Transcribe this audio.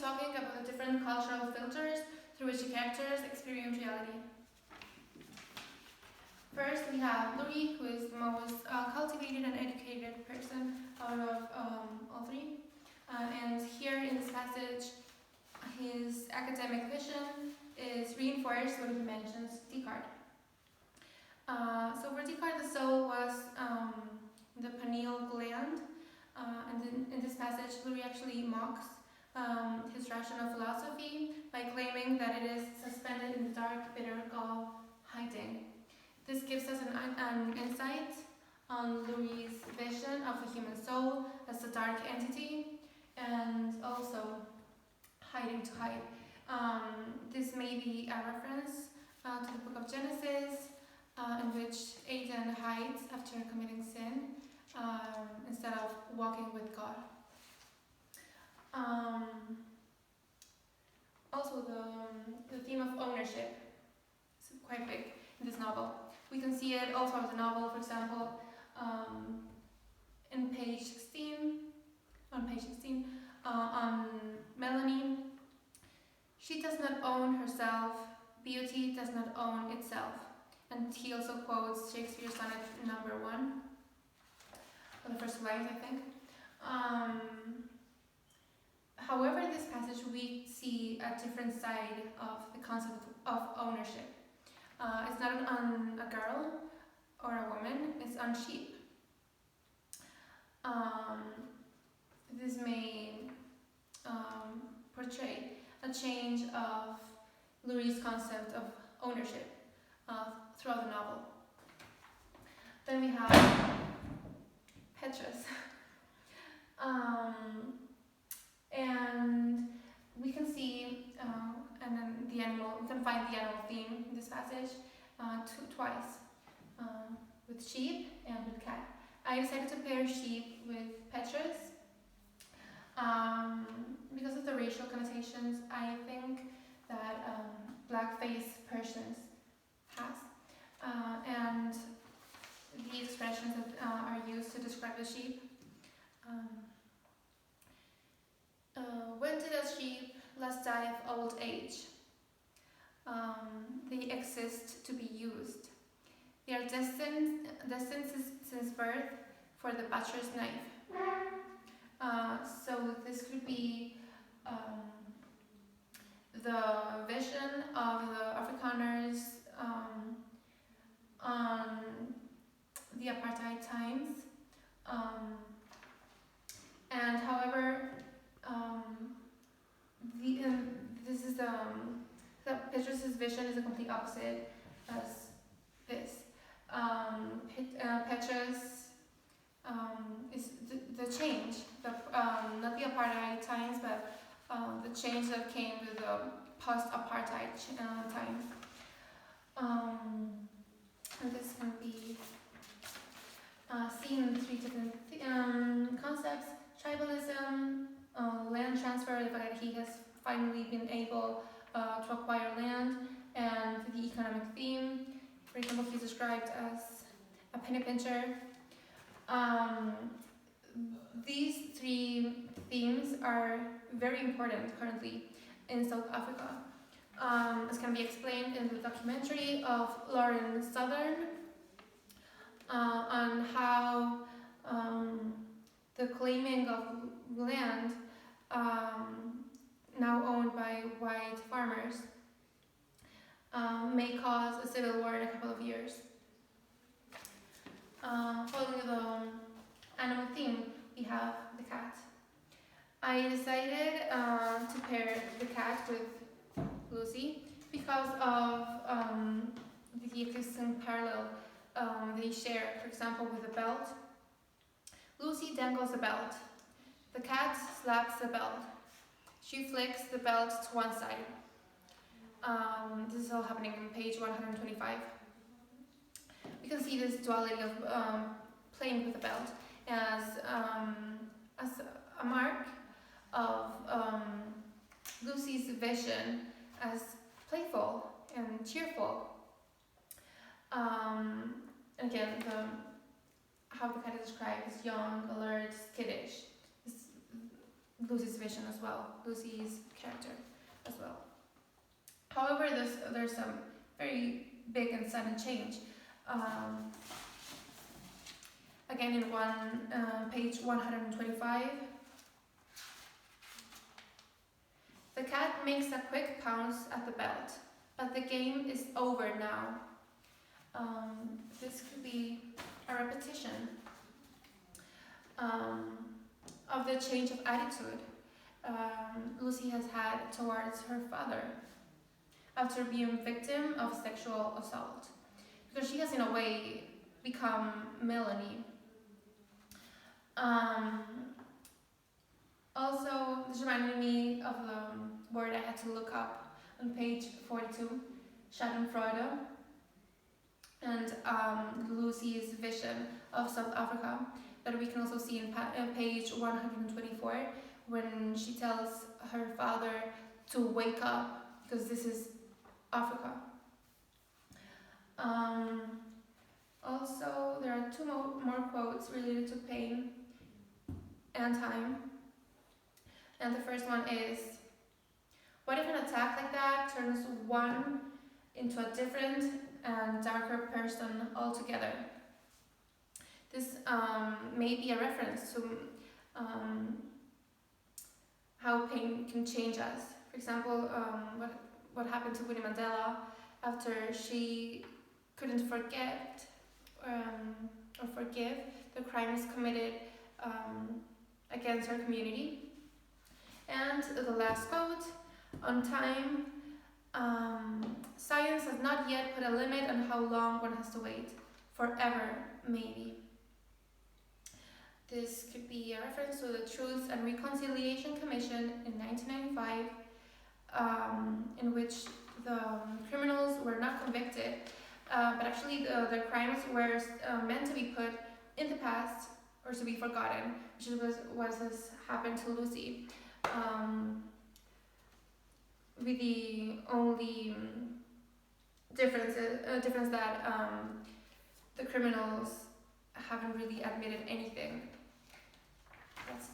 talking about the different cultural filters through which the characters experience reality. First, we have Louis, who is the most cultivated and educated person out of all three. And here in this passage, his academic vision is reinforced when he mentions Descartes. So for Descartes, the soul was the pineal gland, and in this passage, Louis actually mocks his rational philosophy by claiming that it is suspended in the dark, bitter gall hiding. This gives us an insight on Louis' vision of the human soul as a dark entity and also hiding to hide. This may be a reference to the book of Genesis, in which Adam hides after committing sin instead of walking with God. Also, the theme of ownership is quite big in this novel. We can see it all throughout the novel, for example, on page 16, on Melanie. She does not own herself, beauty does not own itself. And he also quotes Shakespeare's sonnet number 1, or the first lines, I think. However, in this passage we see a different side of the concept of ownership. It's not on a girl or a woman, it's on sheep. This may portray a change of Louis' concept of ownership throughout the novel. Then we have Petrus. And we can see, and then we can find the animal theme in this passage twice, with sheep and with cat. I decided to pair sheep with Petrus because of the racial connotations I think that blackface Persians has, and the expressions that are used to describe the sheep. When did a sheep last die of old age? They exist to be used. They are destined since birth for the butcher's knife. So this could be the vision of the Afrikaners on the apartheid times. And however, this is Petrus's vision is a complete opposite as this. Petrus is the change, not the apartheid times, but the change that came with the post-apartheid times. And this can be seen in 3 different concepts: tribalism, land transfer, the fact that he has finally been able to acquire land, and the economic theme. For example, he's described as a penny pincher. These 3 themes are very important currently in South Africa. As can be explained in the documentary of Lauren Southern on how the claiming of land now owned by white farmers may cause a civil war in a couple of years. Following the animal theme, we have the cat. I decided to pair the cat with Lucy because of the existing parallel they share, for example, with the belt. Lucy dangles the belt. The cat slaps the belt. She flicks the belt to one side. This is all happening on page 125. We can see this duality of playing with the belt as a mark of Lucy's vision as playful and cheerful. Again, how the cat is described is young, alert, skittish. Lucy's vision as well, Lucy's character as well. However, there's some very big and sudden change. Again, in page 125, the cat makes a quick pounce at the belt, but the game is over now. This could be a repetition of the change of attitude Lucy has had towards her father after being victim of sexual assault, because she has in a way become Melanie. Also, this reminded me of the word I had to look up on page 42, Schadenfreude, and Lucy's vision of South Africa, that we can also see in page 124, when she tells her father to wake up because this is Africa. Also, there are two more quotes related to pain and time. And the first one is, what if an attack like that turns one into a different and darker person altogether? This may be a reference to how pain can change us. For example, what happened to Winnie Mandela after she couldn't forget or forgive the crimes committed against her community. And the last quote, on time, science has not yet put a limit on how long one has to wait. Forever, maybe. This could be a reference to the Truth and Reconciliation Commission in 1995, in which the criminals were not convicted, but actually the crimes were meant to be put in the past or to be forgotten, which was what has happened to Lucy. With the only difference that the criminals haven't really admitted anything. That's